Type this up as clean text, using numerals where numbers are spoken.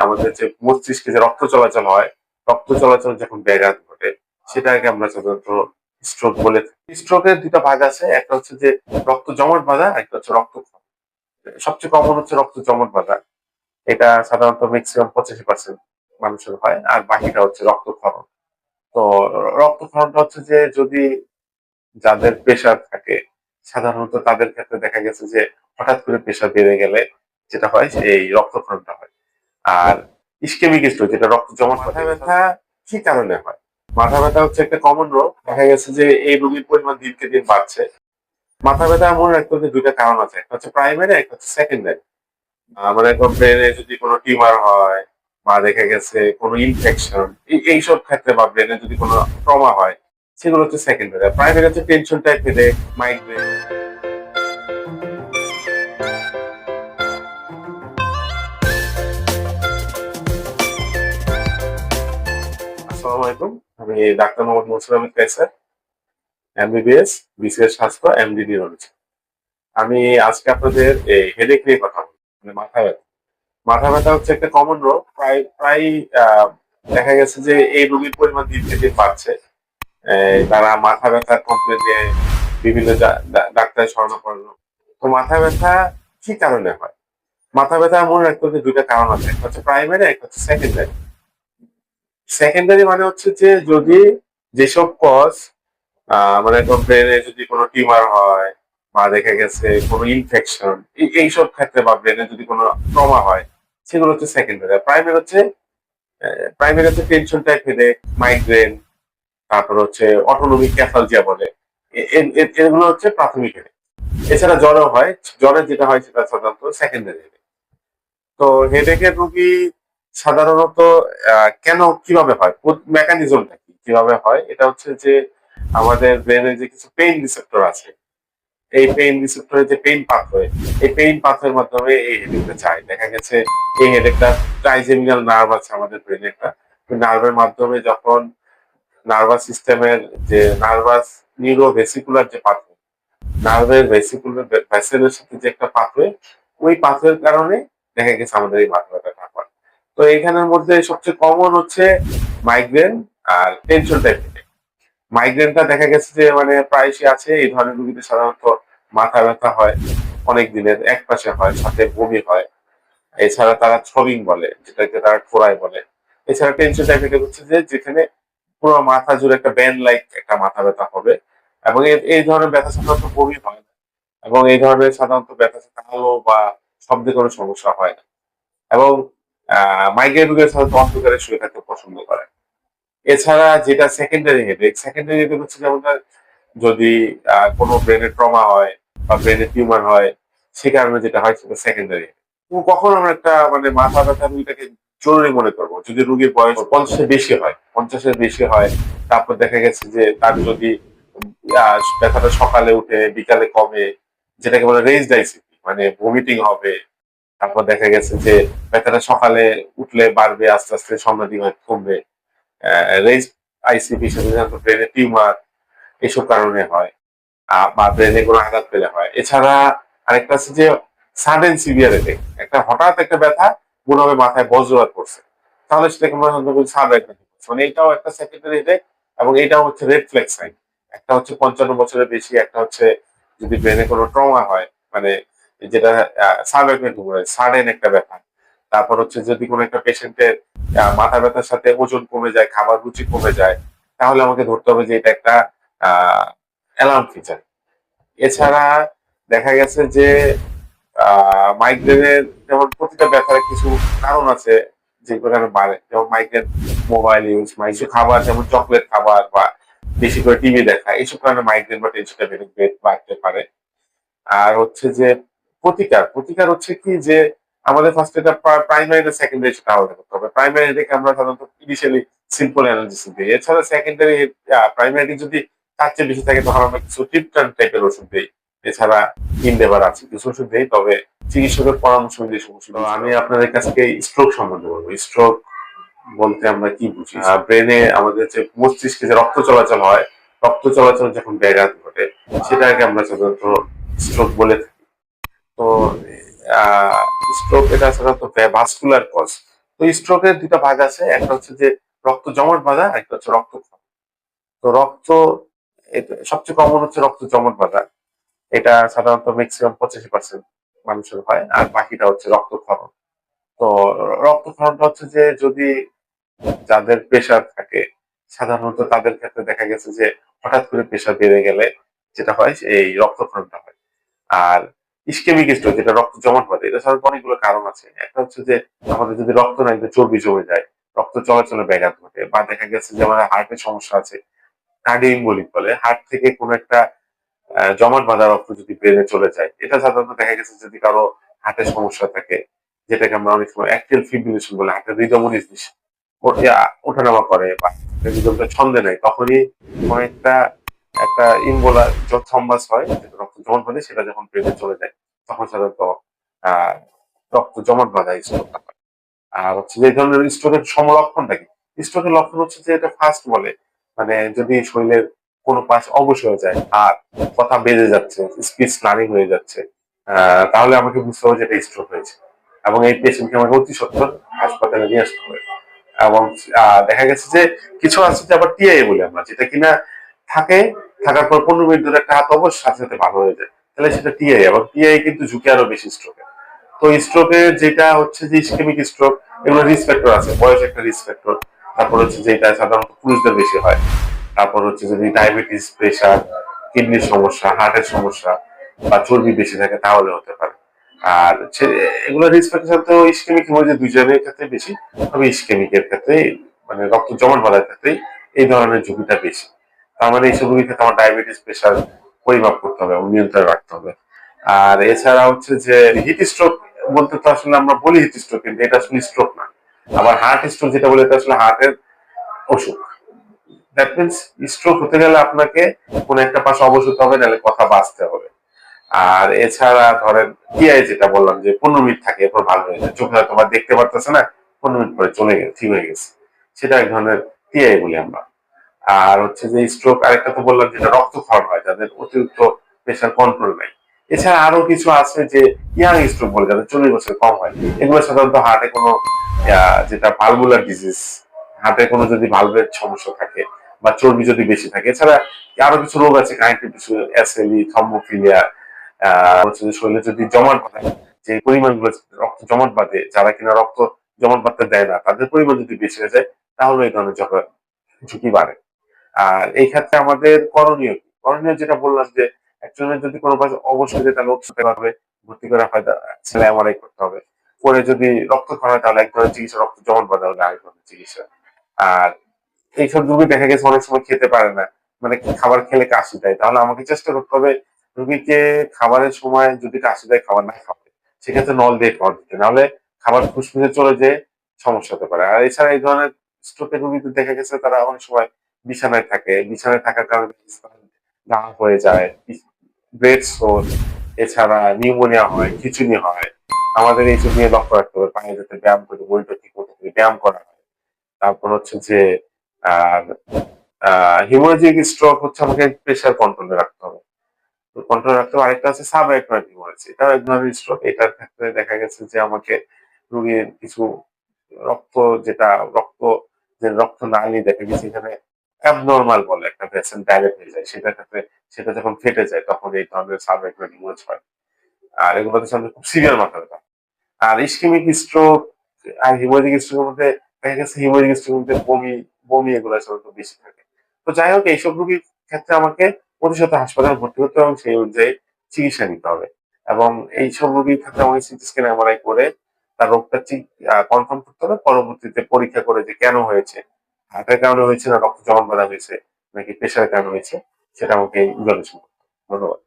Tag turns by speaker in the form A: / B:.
A: আমাদের যে মস্তিষ্কে যে রক্ত চলাচল হয়, রক্ত চলাচল যখন ব্যাঘাত ঘটে, সেটাকে আমরা সাধারণত স্ট্রোক বলে থাকি। স্ট্রোকের ২ টা ভাগ আছে। একটা হচ্ছে যে রক্ত জমাট বাঁধা, একটা হচ্ছে রক্তক্ষরণ। সবচেয়ে কমন হচ্ছে রক্ত জমাট বাঁধা। এটা সাধারণত মেক্সিমাম ৮৫% মানুষের হয়। আর বাকিটা হচ্ছে রক্তক্ষরণ। তো রক্তক্ষরণটা হচ্ছে যে যদি যাদের প্রেশার থাকে, সাধারণত তাদের ক্ষেত্রে দেখা গেছে যে হঠাৎ করে প্রেশার বেড়ে গেলে যেটা হয় এই রক্তক্ষরণটা হয়। আর ইসকেমিক স্ট্রোক যেটা রক্ত জমাট বাঁধে, মাথা ব্যথা কি কারণে হয়? মাথা ব্যথা হচ্ছে একটা কমন রোগ। দেখা গেছে যে এই রোগীর পরিমাণ দিনকে দিন বাড়ছে। মাথা ব্যথা মনে রাখতে হবে ২ টা কারণ আছে। একটা হচ্ছে প্রাইমারি, একটা হচ্ছে সেকেন্ডারি। মানে ব্রেনে যদি কোনো টিউমার হয় বা দেখা গেছে কোনো ইনফেকশন এইসব ক্ষেত্রে বা ব্রেনে যদি কোনো ট্রমা হয় সেগুলো হচ্ছে সেকেন্ডারি। প্রাইমারি হচ্ছে টেনশন টাইপ হেডেক, মাইগ্রেন। আসসালামু আলাইকুম। আমি ডাক্তার মোহাম্মদ মনসুর আহমেদ কায়সার, এমবিবিএস, বিসিএস স্বাস্থ্য, এমডি নিউরোলজি। আমি আজকে আপনাদের এই হেডেক নিয়ে কথা বলবো। মানে মাথা ব্যথা। মাথা ব্যথা হচ্ছে একটা কমন রোগ। প্রায় দেখা গেছে যে এই রোগীর পরিমাণ দিনকে দিন বাড়ছে। তারা মাথা ব্যথার কমপ্লেন নিয়ে বিভিন্ন ডাক্তারের শরণাপন্ন। তো মাথা ব্যথা কি কারণে হয়? মাথা ব্যথা মনে রাখতে হবে ২ টা কারণ আছে। একটা হচ্ছে প্রাইমারি, একটা হচ্ছে সেকেন্ডারি। সেকেন্ডারি মানে হচ্ছে যে যদি যেসব কজ মানে ব্রেনে যদি কোনো টিউমার হয় বা দেখা গেছে কোনো ইনফেকশন এইসব ক্ষেত্রে বা ব্রেনে যদি কোনো ট্রমা হয় সেগুলো হচ্ছে সেকেন্ডারি। প্রাইমারি হচ্ছে টেনশন টাইপ হেডেক, মাইগ্রেন, তারপর হচ্ছে অটোনমিক ক্যাথালজিয়া বলে। এগুলো হচ্ছে প্রাথমিক হেডেক। এছাড়া জ্বরও হয়। জ্বরে যেটা হয় সেটা সাধারণত সেকেন্ডারি হেডেক। তো হেডেকের রোগী সাধারণত কেন কিভাবে হয়? মেকানিজমটা কি? কিভাবে হয়? এটা হচ্ছে যে আমাদের ব্রেনে যে কিছু পেইন রিসেপ্টর আছে। এই পেইন রিসেপ্টরে যে পেইন পাথওয়ে, এই পেইন পাথওয়ের মাধ্যমে এই হেডেকটা যায়। দেখা গেছে এই হেডেকটা ট্রাইজেমিনাল নার্ভ আছে আমাদের ব্রেনে একটা। ওই নার্ভের মাধ্যমে যখন নার্ভাস সিস্টেমের যে নার্ভাস নিউরোভেসিকুলার যে পাথওয়ে, নার্ভের ভেসিকুলার ভেসেলের সাথে যে একটা পাথওয়ে, ওই পাথওয়ের কারণে দেখা গেছে আমাদের এই মাথা ব্যথাটা হয়। তো এইখানের মধ্যে সবচেয়ে কমন হচ্ছে মাইগ্রেন আর টেনশন টাইপ হেডেক। মাইগ্রেনটা দেখা গেছে যে মানে প্রায়শই আছে। এই ধরনের রোগীদের সাধারণত মাথা ব্যথা হয় অনেক দিনের, একপাশে হয়, সাথে বমি হয়। এছাড়া তারা থ্রবিং বলে, যেটাকে তারা ঠোরায় বলে। এছাড়া টেনশন টাইপ হেডেক হচ্ছে যে যেখানে পুরো মাথা জুড়ে একটা ব্যান্ড লাইক একটা মাথা ব্যথা হবে এবং এই ধরনের ব্যথা সাধারণত বমি হয় না এবং এই ধরনের সাধারণত ব্যথা কালো বা শব্দে কোনো সমস্যা হয় না এবং মাইগ্রেন রোগীরা সাধারণত অন্ধকারে শুয়ে থাকতে পছন্দ করে। এছাড়া যেটা সেকেন্ডারি হেডেক হচ্ছে যেমন যদি কোনো ব্রেনের ট্রমা হয় বা ব্রেনের টিউমার হয়, সে কারণে যেটা হয় সেটা সেকেন্ডারি। কখন আমরা একটা মানে মাথা ব্যথা রোগীটাকে জরুরি মনে করবো? যদি রোগীর বয়স ৫০-এর বেশি হয়, তারপর দেখা গেছে যে তার যদি ব্যথাটা সকালে উঠে বিকালে কমে, যেটাকে বলে রেইজড আইসিপি, মানে ভমিটিং হবে। তারপর দেখা গেছে যে ব্যথাটা সকালে উঠলে বাড়বে, আস্তে আস্তে সন্ধ্যার দিকে কমবে। রেইজড আইসিপি সাথে সাধারণত ব্রেনের টিউমার এসব কারণে হয়। বা ব্রেনে কোনো আঘাত পেলে হয়। এছাড়া আরেকটা আছে যে সাডেন সিভিয়ার হেডেক। হঠাৎ একটা ব্যথা মনে হবে মাথায় বজ্রপাত পড়ছে। তাহলে সেটাকে আমরা সাধারণত বলি সাডেন হেডেক। মানে এটাও একটা সেকেন্ডারি হেডেক এবং এটাও হচ্ছে রেড ফ্ল্যাগ সাইন। একটা হচ্ছে ৫৫ বছরের বেশি, একটা হচ্ছে যদি ব্রেনে কোনো ট্রমা হয়, মানে যেটা সাবঅ্যাকুয়েট হিমোরেজ, সাডেন একটা ব্যথা। তারপর হচ্ছে যদি কোনো একটা পেশেন্টের মাথা ব্যথার সাথে ওজন কমে যায়, খাবার রুচি কমে যায়, তাহলে আমাকে ধরতে হবে যে এটা একটা আ অ্যালার্ম ফিচার। এছাড়া দেখা গেছে যে মাইগ্রেনের যেমন প্রতিটা ব্যথার কিছু কারণ আছে যেগুলো কারণে বাড়ে। যেমন মাইগ্রেন, মোবাইল ইউজ, কিছু খাবার যেমন চকলেট খাবার বা বেশি করে টিভি দেখা, এইসব কারণে মাইগ্রেন বা টেনশনটা বাড়তে পারে। আর হচ্ছে যে প্রতিকার হচ্ছে কি যে আমাদের ফার্স্ট এটা প্রাইমারি না সেকেন্ডারি সেটা আলাদা করতে হবে। প্রাইমারি দেখে আমরা সাধারণত ইনিশিয়ালি সিম্পল অ্যানালজেসিস দিই। এছাড়া সেকেন্ডারি প্রাইমারি যদি তার চেয়ে বেশি থাকে তখন আমরা কিছু ট্রিপটান টাইপের ওষুধ দেই। এছাড়া ইনডেভার আছে কিছু ওষুধ দেই, তবে চিকিৎসকের পরামর্শ অনুযায়ী ওষুধ। তো আমি আপনাদের কাছে স্ট্রোক সম্বন্ধে বলবো। স্ট্রোক বলতে আমরা কি বুঝি? ব্রেনে আমাদের যে মস্তিষ্কে যে রক্ত চলাচল হয়, রক্ত চলাচল যখন ব্যাঘাত ঘটে সেটাকে আমরা সাধারণত স্ট্রোক বলে থাকি। তো স্ট্রোক এটা সাধারণত ভাস্কুলার কজ। তো স্ট্রোকের দুইটা ভাগ আছে, একটা হচ্ছে যে রক্ত জমাট বাঁধা, একটা হচ্ছে রক্তক্ষরণ। তো সবচেয়ে কমন হচ্ছে রক্ত জমাট বাঁধা, এটা সাধারণত ম্যাক্সিমাম 85% মানুষের হয়, আর বাকিটা হচ্ছে রক্তক্ষরণ। তো রক্তক্ষরণটা হচ্ছে যে যদি যাদের প্রেশার থাকে, সাধারণত তাদের ক্ষেত্রে দেখা গেছে যে হঠাৎ করে প্রেশার বেড়ে গেলে যেটা হয় এই রক্তক্ষরণটা হয়। আর ইসকেমিক স্ট্রোক, যেটা রক্ত জমাট বাঁধে, এটা সাধারণত অনেকগুলো কারণ আছে। একটা হচ্ছে যে আমাদের যদি রক্ত নালীতে চর্বি জমে যায়, রক্ত চলাচলে ব্যাঘাত ঘটে, বা দেখা গেছে যে আমাদের হার্টের সমস্যা আছে, কার্ডিওএমবোলিক বলে, হার্ট থেকে কোনো একটা জমাট বাঁধা রক্ত যদি ব্রেনে চলে যায়, এটা সাধারণত দেখা গেছে যদি কারো হার্টের সমস্যা থাকে, যেটাকে আমরা অনেক সময় অ্যাট্রিয়াল ফিব্রিলেশন বলে, হার্টের রিদম ওঠানামা করে বা রিদমটা ছন্দে নেয়, তখনই কোনো একটা একটা ইমবোলা থ্রম্বাস হয়, যেটা রক্ত জমাট বাঁধে, সেটা যখন ব্রেনে চলে যায় তখন সাধারণত আহ রক্ত জমাট বাঁধা স্ট্রোকটা হয়। আর হচ্ছে যে এই ধরনের স্ট্রোকের সমলক্ষণটা কি? স্ট্রোকের লক্ষণ হচ্ছে যে এটা ফার্স্ট বলে, মানে যদি শরীরের কোনো পাশ অবশ হয়ে যায় আর কথা বেড়ে যাচ্ছে, স্পিচ স্লারিং হয়ে যাচ্ছে, তাহলে আমাকে বুঝতে হবে যে এটা স্ট্রোক হয়েছে, এবং এই পেশেন্টকে আমাকে অতি সত্বর হাসপাতালে নিয়ে আসতে হবে। এবং দেখা গেছে যে কিছু আছে যে আবার টিআই বলি আমরা, যেটা কিনা থাকে, থাকার পর 15 মিনিট ধরে একটা হাত অবশ সাথে সাথে ভালো হয়ে যায়, তাহলে সেটা টিআই। এবং টিআই কিন্তু ঝুঁকি আরো বেশি স্ট্রোকের। তো স্ট্রোকের যেটা হচ্ছে যে ইসকেমিক স্ট্রোক, এগুলো রিস্ক ফ্যাক্টর আছে, বয়স একটা রিস্ক ফ্যাক্টর। তারপর হচ্ছে যে এটা সাধারণত পুরুষদের বেশি হয়। তারপর হচ্ছে যদি ডায়াবেটিস, প্রেশার, কিডনির সমস্যা, হার্টের সমস্যা বা চর্বি বেশি থাকে তাহলে হতে পারে। আর এগুলো রিস্ক ফ্যাক্টর তো ইসকেমিক হিমোরেজিক দুইজনের ক্ষেত্রে বেশি, তবে ইসকেমিকের ক্ষেত্রে মানে রক্ত জমাট বাঁধার ক্ষেত্রে এই ধরনের ঝুঁকিটা বেশি। তার মানে এইসব রোগীর ক্ষেত্রে আমার ডায়াবেটিস, প্রেশার পরিমাপ করতে হবে এবং নিয়ন্ত্রণে রাখতে হবে। আর এছাড়া হচ্ছে যে হিট স্ট্রোক বলতে তো আসলে আমরা বলি হিট স্ট্রোক, কিন্তু এটা আসলে স্ট্রোক না। আবার হার্ট স্ট্রোক যেটা বলে, এটা আসলে হার্টের অসুখ। দ্যাট মিনস স্ট্রোক হতে গেলে আপনাকে কোন একটা পাশে অবশ হতে হবে, নাহলে কথা বাঁচতে হবে। আর এছাড়া ধরেন টিআই যেটা বললাম যে 15 মিনিট থাকে, এরপর ভালো হয়ে যায়, চোখে হয়তো বা দেখতে পারতেছে না, 15 মিনিট পরে চলে গেছে, ঠিক হয়ে গেছে, সেটা এক ধরনের টিআই বলি আমরা। আর হচ্ছে যে স্ট্রোক, আরেকটা তো বললাম যেটা রক্তক্ষরণ হয়, যাদের অতিরিক্ত প্রেশার কন্ট্রোল নাই। এছাড়া আরো কিছু আছে যে ইয়াং স্ট্রোক বলে, যাদের 40 বছর কম হয়, এগুলো সাধারণত হার্টে কোনো যেটা ভালভুলার ডিজিজ, হার্টে কোনো যদি ভালভের সমস্যা থাকে বা চর্বি যদি বেশি থাকে। এছাড়া আরো কিছু রোগ আছে, কানেক্টিভ টিস্যু, এসএলই, থ্রম্বোফিলিয়া, হচ্ছে যে শরীরে যদি জমাট বাঁধে, যে পরিমাণগুলো রক্ত জমাট বাঁধে, যারা কিনা রক্ত জমাট বাঁধতে দেয় না, তাদের পরিমাণ যদি বেশি হয়ে যায়, তাহলে এই ধরনের ঝুঁকি বাড়ে। আর এই ক্ষেত্রে আমাদের করণীয় কি? করণীয় যেটা বললাম যে একজনের যদি কোনো পাশে অবশ্যই যেটা লোক হতে পারবে, ভর্তি করে হয়তো ছেলে এমআরআই করতে হবে। পরে যদি রক্তক্ষরণ হয় তাহলে এক ধরনের চিকিৎসা, রক্ত জমাট বাঁধা হলে আরেক ধরনের চিকিৎসা। আর এইসব রোগী দেখা গেছে অনেক সময় খেতে পারে না, মানে খাবার খেলে কাশি দেয়, তাহলে আমাকে চেষ্টা করতে হবে রোগীকে খাবারের সময় যদি কাশি দেয় খাবার না খাওয়াতে, সেক্ষেত্রে নল দিয়ে খাবার দিতে, নাহলে খাবার ফুসফুসে চলে যেয়ে সমস্যা হতে পারে। আর এছাড়া এই ধরনের স্ট্রোকের রোগীদের দেখা গেছে তারা অনেক সময় বিছানায় থাকে, বিছানায় থাকার কারণে ঘা হয়ে যায়, ব্রেড সোর, এছাড়া নিউমোনিয়া হয়, খিঁচুনি হয়। আমাদের এইসব নিয়ে লক্ষ্য রাখতে হবে, পায়ে যাতে ব্যায়াম করে, বইটা ঠিক মতো করে ব্যায়াম করা হয়। তারপর হচ্ছে যে আর হিমোরেজিক স্ট্রোক হচ্ছে আমাকে প্রেশার কন্ট্রোলে রাখতে হবে। কন্ট্রোল রাখতে হবে। আরেকটা আছে সাব অ্যাকুয়াট হিমোরেজ, এটাও এক ধরনের স্ট্রোক। এটার ক্ষেত্রে দেখা গেছে যে আমাকে রোগীর কিছু রক্ত, যেটা রক্ত, যে রক্ত নালী দেখা গেছে এখানে অ্যাবনর্মাল বলে একটা ভেসেল ডাইলেট হয়ে যায়, সেটার ক্ষেত্রে সেটা যখন ফেটে যায় তখন এই ধরনের সাব অ্যাকুয়াট হিমোরেজ হয়। আর এগুলোতে সামনে খুব সিভিয়ার মাথা ব্যথা। আর ইসকেমিক স্ট্রোক আর হিমোরেজিক স্ট্রোকের মধ্যে দেখা গেছে হিমোরেজিক স্ট্রোকের মধ্যে বমি বমি এগুলো সাধারণত বেশি থাকে। তো যাই হোক, এইসব রোগীর ক্ষেত্রে আমাকে প্রতিশত হাসপাতালে ভর্তি হতে হবে এবং সেই অনুযায়ী চিকিৎসা নিতে হবে। এবং এইসব রোগীর ক্ষেত্রে আমাকে সিটি স্ক্যান এমআরআই করে তার রোগটা কনফার্ম করতে হবে, পরবর্তীতে পরীক্ষা করে যে কেন হয়েছে, হার্টের কারণে হয়েছে না রক্ত জমাট বাঁধা হয়েছে নাকি প্রেশারের কারণে হয়েছে, সেটা আমাকে ইভ্যালুয়েশন করতে হবে। ধন্যবাদ।